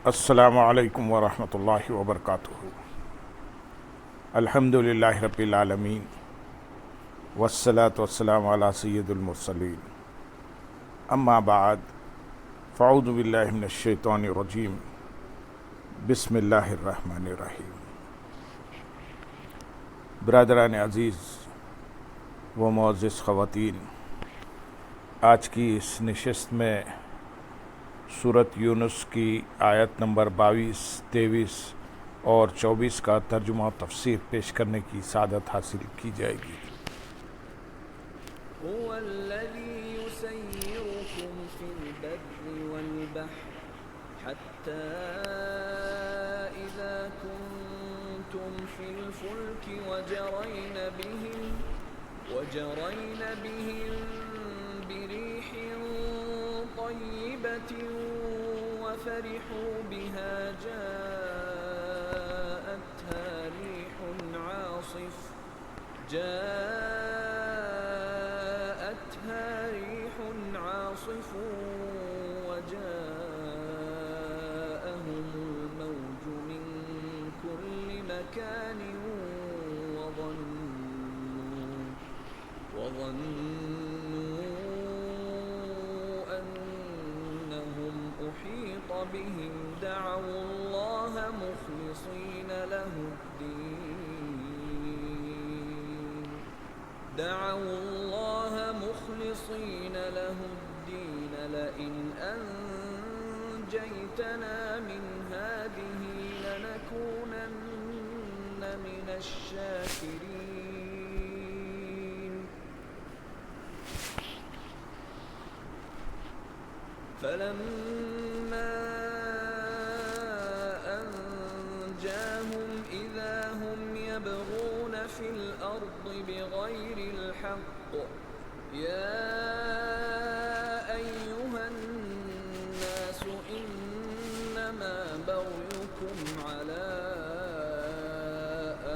السلام علیکم ورحمۃ اللہ وبرکاتہ۔ الحمد للہ رب العالمین والصلاة والسلام علی سید المرسلین، اما بعد فاعوذ باللہ من الشیطان الرجیم، بسم اللہ الرحمن الرحیم۔ برادران عزیز و معزز خواتین، آج کی اس نشست میں سورۃ یونس کی آیت نمبر 22، 23 اور 24 کا ترجمہ و تفسیر پیش کرنے کی سعادت حاصل کی جائے گی۔ هو الذي يسيركم في البر والبحر حتى إذا كنتم في الفلك وجرين بهم بريح طيبة وفرحوا بها جاءتها ريح عاصف وجاءهم الموج من كل مكان وظنوا أنهم أحيط بهم دعوا الله مخلصين له الدين لئن أنجيتنا من هذه لنكونن من الشاكرين فلما أنجاهم إذا هم يبغون في الأرض بغير الحق يا أيها الناس إنما بغيكم على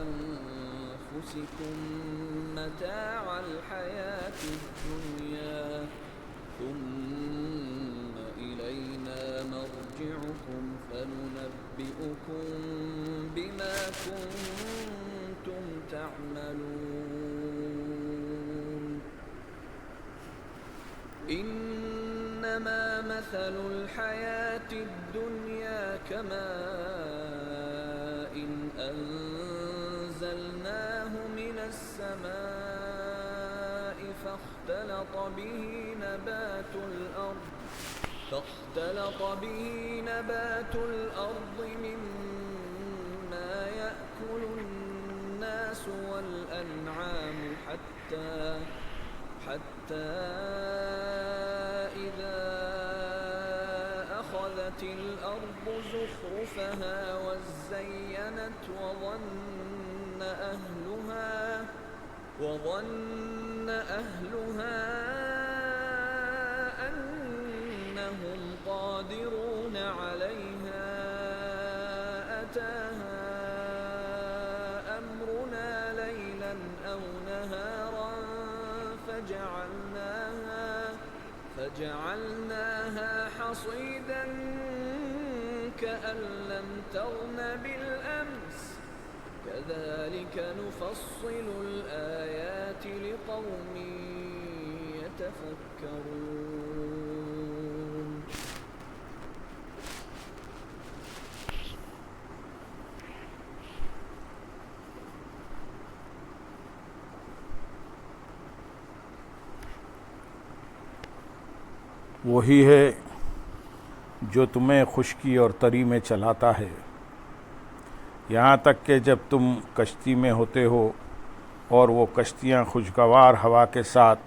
أنفسكم متاع الحياة الدنيا ثم إلينا مرجعكم فننبئكم بما كنتم تعملون إنما مثل الحياة الدنيا كماء أنزلناه من السماء فاختلط به نبات الأرض مما يأكل الناس والأنعام حتى إذا أخذت الأرض زخرفها وزينت وظن أهلها أنهم قادرون عليها أتاها أمرنا ليلا أو نهارا فجعلناها حصيدا كأن لم تغن بالأمس كذلك نفصل الآيات لقوم يتفكرون۔ وہی ہے جو تمہیں خشکی اور تری میں چلاتا ہے، یہاں تک کہ جب تم کشتی میں ہوتے ہو اور وہ کشتیاں خوشگوار ہوا کے ساتھ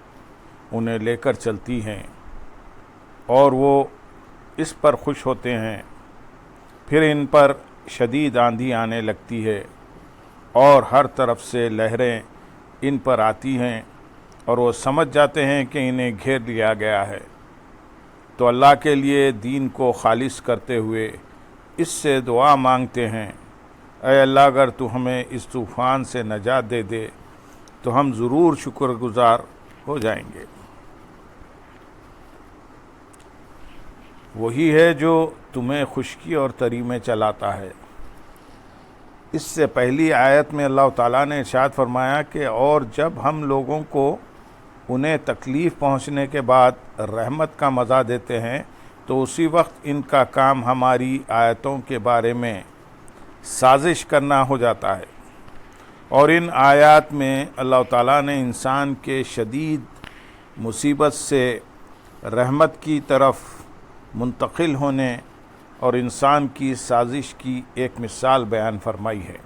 انہیں لے کر چلتی ہیں اور وہ اس پر خوش ہوتے ہیں، پھر ان پر شدید آندھی آنے لگتی ہے اور ہر طرف سے لہریں ان پر آتی ہیں اور وہ سمجھ جاتے ہیں کہ انہیں گھیر لیا گیا ہے، تو اللہ کے لیے دین کو خالص کرتے ہوئے اس سے دعا مانگتے ہیں، اے اللہ اگر تو ہمیں اس طوفان سے نجات دے دے تو ہم ضرور شکر گزار ہو جائیں گے۔ وہی ہے جو تمہیں خشکی اور تری میں چلاتا ہے۔ اس سے پہلی آیت میں اللہ تعالیٰ نے ارشاد فرمایا کہ اور جب ہم لوگوں کو انہیں تکلیف پہنچنے کے بعد رحمت کا مزہ دیتے ہیں تو اسی وقت ان کا کام ہماری آیتوں کے بارے میں سازش کرنا ہو جاتا ہے۔ اور ان آیات میں اللہ تعالیٰ نے انسان کے شدید مصیبت سے رحمت کی طرف منتقل ہونے اور انسان کی سازش کی ایک مثال بیان فرمائی ہے۔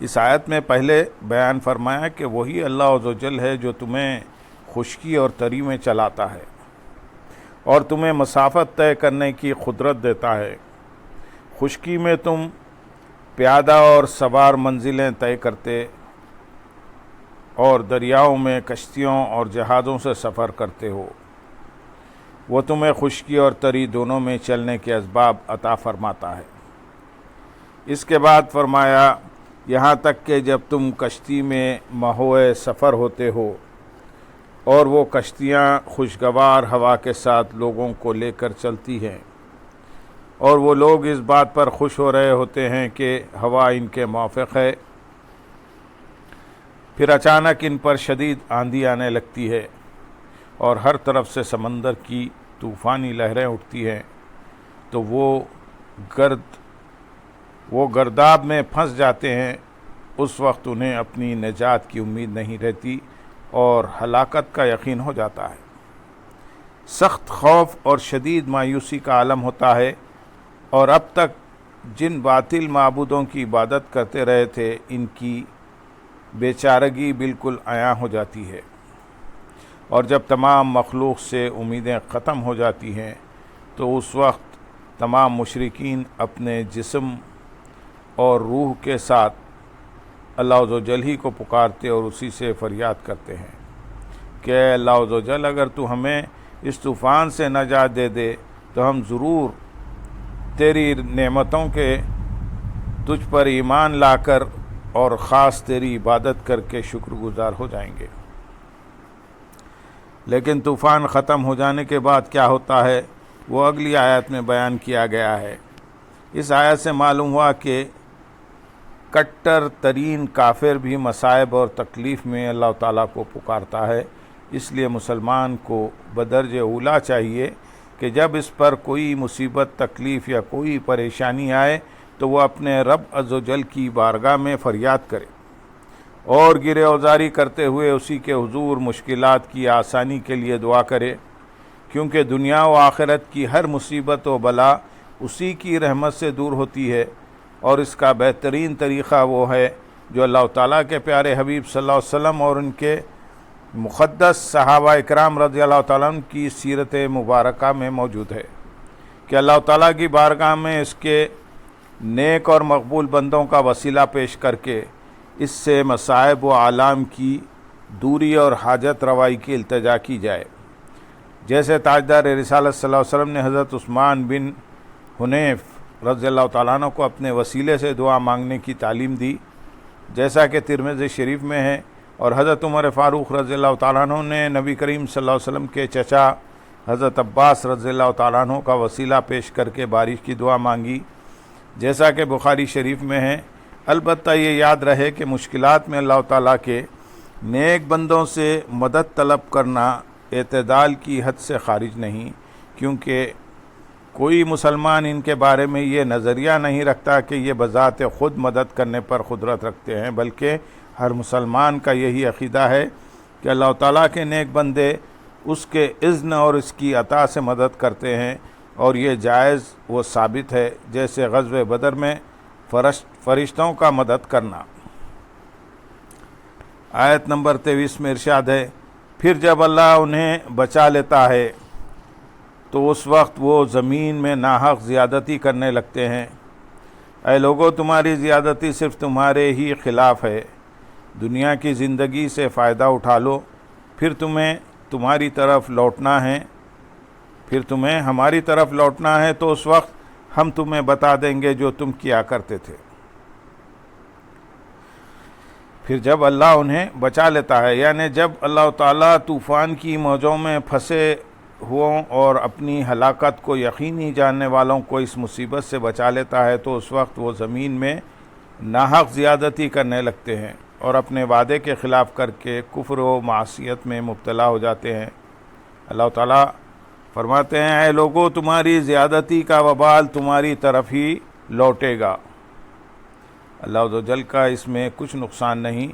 اس آیت میں پہلے بیان فرمایا کہ وہی اللہ عز و جل ہے جو تمہیں خشکی اور تری میں چلاتا ہے اور تمہیں مسافت طے کرنے کی قدرت دیتا ہے۔ خشکی میں تم پیادہ اور سوار منزلیں طے کرتے اور دریاؤں میں کشتیوں اور جہازوں سے سفر کرتے ہو۔ وہ تمہیں خشکی اور تری دونوں میں چلنے کے اسباب عطا فرماتا ہے۔ اس کے بعد فرمایا یہاں تک کہ جب تم کشتی میں مہوئے سفر ہوتے ہو اور وہ کشتیاں خوشگوار ہوا کے ساتھ لوگوں کو لے کر چلتی ہیں اور وہ لوگ اس بات پر خوش ہو رہے ہوتے ہیں کہ ہوا ان کے موافق ہے، پھر اچانک ان پر شدید آندھی آنے لگتی ہے اور ہر طرف سے سمندر کی طوفانی لہریں اٹھتی ہیں تو وہ گرداب میں پھنس جاتے ہیں۔ اس وقت انہیں اپنی نجات کی امید نہیں رہتی اور ہلاکت کا یقین ہو جاتا ہے۔ سخت خوف اور شدید مایوسی کا عالم ہوتا ہے اور اب تک جن باطل معبودوں کی عبادت کرتے رہے تھے ان کی بیچارگی بالکل عیاں ہو جاتی ہے، اور جب تمام مخلوق سے امیدیں ختم ہو جاتی ہیں تو اس وقت تمام مشرکین اپنے جسم اور روح کے ساتھ اللہ عز و جل ہی کو پکارتے اور اسی سے فریاد کرتے ہیں کہ اے اللہ عز و جل، اگر تو ہمیں اس طوفان سے نجات دے دے تو ہم ضرور تیری نعمتوں کے تجھ پر ایمان لا کر اور خاص تیری عبادت کر کے شکر گزار ہو جائیں گے۔ لیکن طوفان ختم ہو جانے کے بعد کیا ہوتا ہے وہ اگلی آیت میں بیان کیا گیا ہے۔ اس آیت سے معلوم ہوا کہ کٹر ترین کافر بھی مصائب اور تکلیف میں اللہ تعالیٰ کو پکارتا ہے۔ اس لیے مسلمان کو بدرجہ اولیٰ چاہیے کہ جب اس پر کوئی مصیبت، تکلیف یا کوئی پریشانی آئے تو وہ اپنے رب عز و جل کی بارگاہ میں فریاد کرے اور گرے اوزاری کرتے ہوئے اسی کے حضور مشکلات کی آسانی کے لیے دعا کرے، کیونکہ دنیا و آخرت کی ہر مصیبت و بلا اسی کی رحمت سے دور ہوتی ہے، اور اس کا بہترین طریقہ وہ ہے جو اللہ تعالیٰ کے پیارے حبیب صلی اللہ علیہ وسلم اور ان کے مقدس صحابہ اکرام رضی اللہ تعالیٰ عنہ کی سیرت مبارکہ میں موجود ہے کہ اللہ تعالیٰ کی بارگاہ میں اس کے نیک اور مقبول بندوں کا وسیلہ پیش کر کے اس سے مصائب و آلام کی دوری اور حاجت روائی کی التجا کی جائے، جیسے تاجدار رسالت صلی اللہ علیہ وسلم نے حضرت عثمان بن حنیف رضی اللہ تعالیٰ عنہ کو اپنے وسیلے سے دعا مانگنے کی تعلیم دی، جیسا کہ ترمذی شریف میں ہے، اور حضرت عمر فاروق رضی اللہ تعالیٰ عنہ نے نبی کریم صلی اللہ علیہ وسلم کے چچا حضرت عباس رضی اللہ تعالیٰ عنہ کا وسیلہ پیش کر کے بارش کی دعا مانگی، جیسا کہ بخاری شریف میں ہے۔ البتہ یہ یاد رہے کہ مشکلات میں اللہ تعالیٰ کے نیک بندوں سے مدد طلب کرنا اعتدال کی حد سے خارج نہیں، کیونکہ کوئی مسلمان ان کے بارے میں یہ نظریہ نہیں رکھتا کہ یہ بذات خود مدد کرنے پر قدرت رکھتے ہیں، بلکہ ہر مسلمان کا یہی عقیدہ ہے کہ اللہ تعالیٰ کے نیک بندے اس کے اذن اور اس کی عطا سے مدد کرتے ہیں، اور یہ جائز و ثابت ہے، جیسے غزوہ بدر میں فرشتوں کا مدد کرنا۔ آیت نمبر 23 میں ارشاد ہے، پھر جب اللہ انہیں بچا لیتا ہے تو اس وقت وہ زمین میں ناحق زیادتی کرنے لگتے ہیں۔ اے لوگو، تمہاری زیادتی صرف تمہارے ہی خلاف ہے، دنیا کی زندگی سے فائدہ اٹھا لو، پھر تمہیں ہماری طرف لوٹنا ہے تو اس وقت ہم تمہیں بتا دیں گے جو تم کیا کرتے تھے۔ پھر جب اللہ انہیں بچا لیتا ہے، یعنی جب اللہ تعالیٰ طوفان کی موجوں میں پھنسے ہوں اور اپنی ہلاکت کو یقینی جاننے والوں کو اس مصیبت سے بچا لیتا ہے تو اس وقت وہ زمین میں ناحق زیادتی کرنے لگتے ہیں اور اپنے وعدے کے خلاف کر کے کفر و معصیت میں مبتلا ہو جاتے ہیں۔ اللہ تعالیٰ فرماتے ہیں اے لوگو تمہاری زیادتی کا وبال تمہاری طرف ہی لوٹے گا۔ اللہ عز و جل کا اس میں کچھ نقصان نہیں،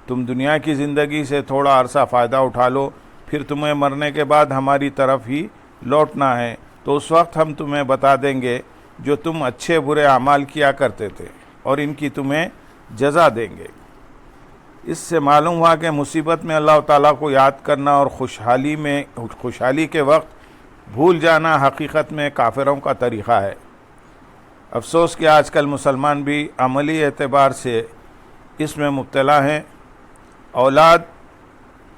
تم دنیا کی زندگی سے تھوڑا عرصہ فائدہ اٹھا لو، پھر تمہیں مرنے کے بعد ہماری طرف ہی لوٹنا ہے، تو اس وقت ہم تمہیں بتا دیں گے جو تم اچھے برے اعمال کیا کرتے تھے اور ان کی تمہیں جزا دیں گے۔ اس سے معلوم ہوا کہ مصیبت میں اللہ تعالیٰ کو یاد کرنا اور خوشحالی کے وقت بھول جانا حقیقت میں کافروں کا طریقہ ہے۔ افسوس کہ آج کل مسلمان بھی عملی اعتبار سے اس میں مبتلا ہیں۔ اولاد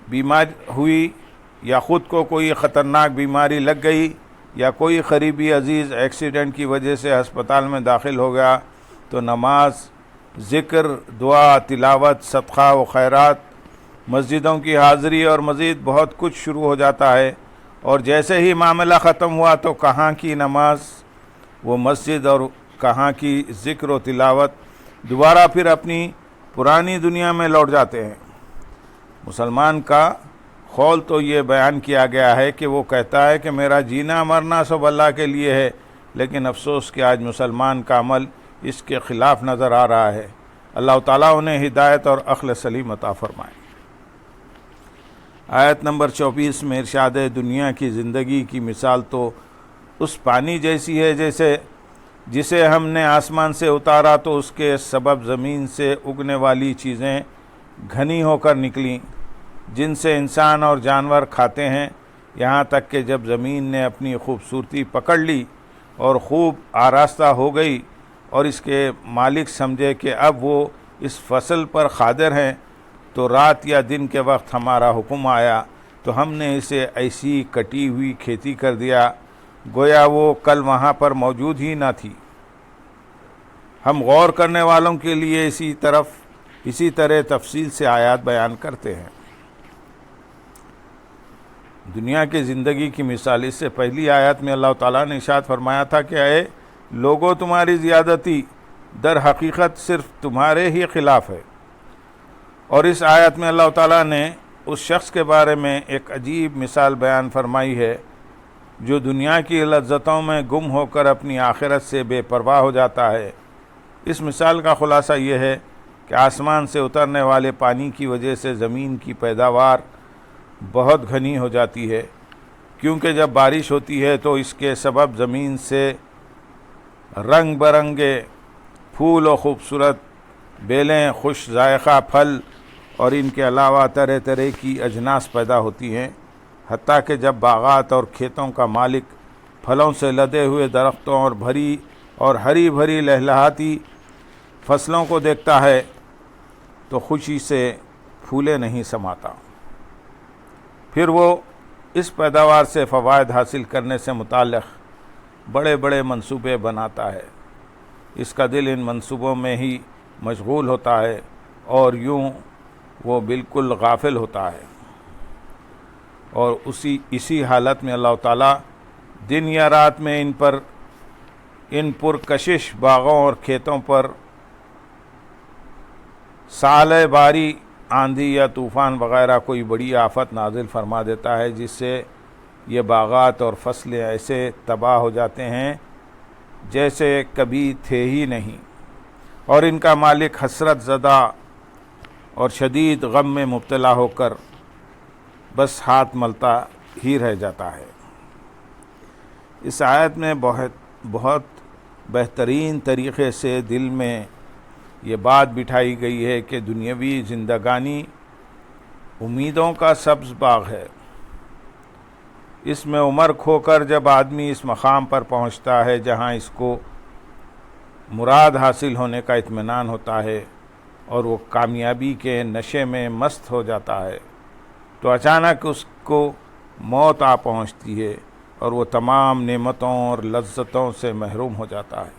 بیمار ہوئی یا خود کو کوئی خطرناک بیماری لگ گئی یا کوئی قریبی عزیز ایکسیڈنٹ کی وجہ سے ہسپتال میں داخل ہو گیا تو نماز، ذکر، دعا، تلاوت، صدقہ و خیرات، مسجدوں کی حاضری اور مزید بہت کچھ شروع ہو جاتا ہے، اور جیسے ہی معاملہ ختم ہوا تو کہاں کی نماز وہ مسجد اور کہاں کی ذکر و تلاوت، دوبارہ پھر اپنی پرانی دنیا میں لوٹ جاتے ہیں۔ مسلمان کا قول تو یہ بیان کیا گیا ہے کہ وہ کہتا ہے کہ میرا جینا مرنا سب اللہ کے لیے ہے، لیکن افسوس کہ آج مسلمان کا عمل اس کے خلاف نظر آ رہا ہے۔ اللہ تعالیٰ انہیں ہدایت اور عقل سلیم عطا فرمائے۔ آیت نمبر 24 میں ارشاد ہے دنیا کی زندگی کی مثال تو اس پانی جیسی ہے جسے ہم نے آسمان سے اتارا تو اس کے سبب زمین سے اگنے والی چیزیں گھنی ہو کر نکلیں، جن سے انسان اور جانور کھاتے ہیں، یہاں تک کہ جب زمین نے اپنی خوبصورتی پکڑ لی اور خوب آراستہ ہو گئی اور اس کے مالک سمجھے کہ اب وہ اس فصل پر قادر ہیں، تو رات یا دن کے وقت ہمارا حکم آیا تو ہم نے اسے ایسی کٹی ہوئی کھیتی کر دیا گویا وہ کل وہاں پر موجود ہی نہ تھی۔ ہم غور کرنے والوں کے لیے اسی طرح تفصیل سے آیات بیان کرتے ہیں۔ دنیا کی زندگی کی مثال، اس سے پہلی آیت میں اللہ تعالیٰ نے ارشاد فرمایا تھا کہ اے لوگوں تمہاری زیادتی در حقیقت صرف تمہارے ہی خلاف ہے، اور اس آیت میں اللہ تعالیٰ نے اس شخص کے بارے میں ایک عجیب مثال بیان فرمائی ہے جو دنیا کی لذتوں میں گم ہو کر اپنی آخرت سے بے پرواہ ہو جاتا ہے۔ اس مثال کا خلاصہ یہ ہے کہ آسمان سے اترنے والے پانی کی وجہ سے زمین کی پیداوار بہت گھنی ہو جاتی ہے، کیونکہ جب بارش ہوتی ہے تو اس کے سبب زمین سے رنگ برنگے پھول و خوبصورت بیلیں، خوش ذائقہ پھل اور ان کے علاوہ طرح طرح کی اجناس پیدا ہوتی ہیں، حتیٰ کہ جب باغات اور کھیتوں کا مالک پھلوں سے لدے ہوئے درختوں اور ہری بھری لہلہاتی فصلوں کو دیکھتا ہے تو خوشی سے پھولے نہیں سماتا۔ پھر وہ اس پیداوار سے فوائد حاصل کرنے سے متعلق بڑے بڑے منصوبے بناتا ہے، اس کا دل ان منصوبوں میں ہی مشغول ہوتا ہے اور یوں وہ بالکل غافل ہوتا ہے، اور اسی حالت میں اللہ تعالیٰ دن یا رات میں ان پرکشش باغوں اور کھیتوں پر سالہ باری، آندھی یا طوفان وغیرہ کوئی بڑی آفت نازل فرما دیتا ہے، جس سے یہ باغات اور فصلیں ایسے تباہ ہو جاتے ہیں جیسے کبھی تھے ہی نہیں، اور ان کا مالک حسرت زدہ اور شدید غم میں مبتلا ہو کر بس ہاتھ ملتا ہی رہ جاتا ہے۔ اس آیت میں بہت بہترین طریقے سے دل میں یہ بات بٹھائی گئی ہے کہ دنیاوی زندگانی امیدوں کا سبز باغ ہے۔ اس میں عمر کھو کر جب آدمی اس مقام پر پہنچتا ہے جہاں اس کو مراد حاصل ہونے کا اطمینان ہوتا ہے اور وہ کامیابی کے نشے میں مست ہو جاتا ہے، تو اچانک اس کو موت آ پہنچتی ہے اور وہ تمام نعمتوں اور لذتوں سے محروم ہو جاتا ہے۔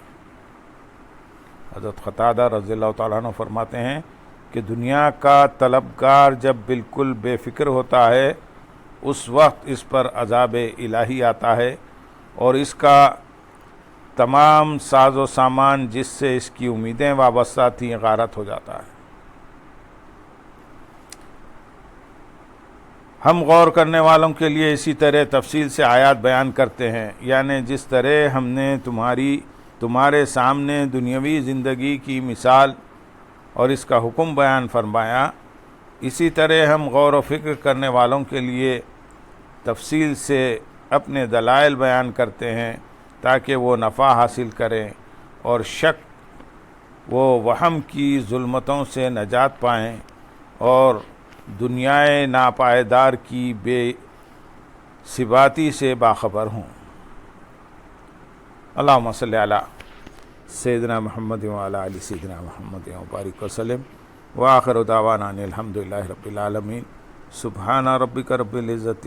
حضرت قتادہ رضی اللہ تعالیٰ عنہ فرماتے ہیں کہ دنیا کا طلبگار جب بالکل بے فکر ہوتا ہے اس وقت اس پر عذاب الہی آتا ہے اور اس کا تمام ساز و سامان جس سے اس کی امیدیں وابستہ تھیں غارت ہو جاتا ہے۔ ہم غور کرنے والوں کے لیے اسی طرح تفصیل سے آیات بیان کرتے ہیں، یعنی جس طرح ہم نے تمہارے سامنے دنیاوی زندگی کی مثال اور اس کا حکم بیان فرمایا، اسی طرح ہم غور و فکر کرنے والوں کے لیے تفصیل سے اپنے دلائل بیان کرتے ہیں تاکہ وہ نفع حاصل کریں اور شک و وہم کی ظلمتوں سے نجات پائیں اور دنیائے ناپائیدار کی بے ثباتی سے باخبر ہوں۔ اللہم صلی علی سیدنا محمد وعلی آل سیدنا محمد وبارک وسلم وآخر دعوانا ان الحمدللہ رب العالمین۔ سبحان ربک رب العزت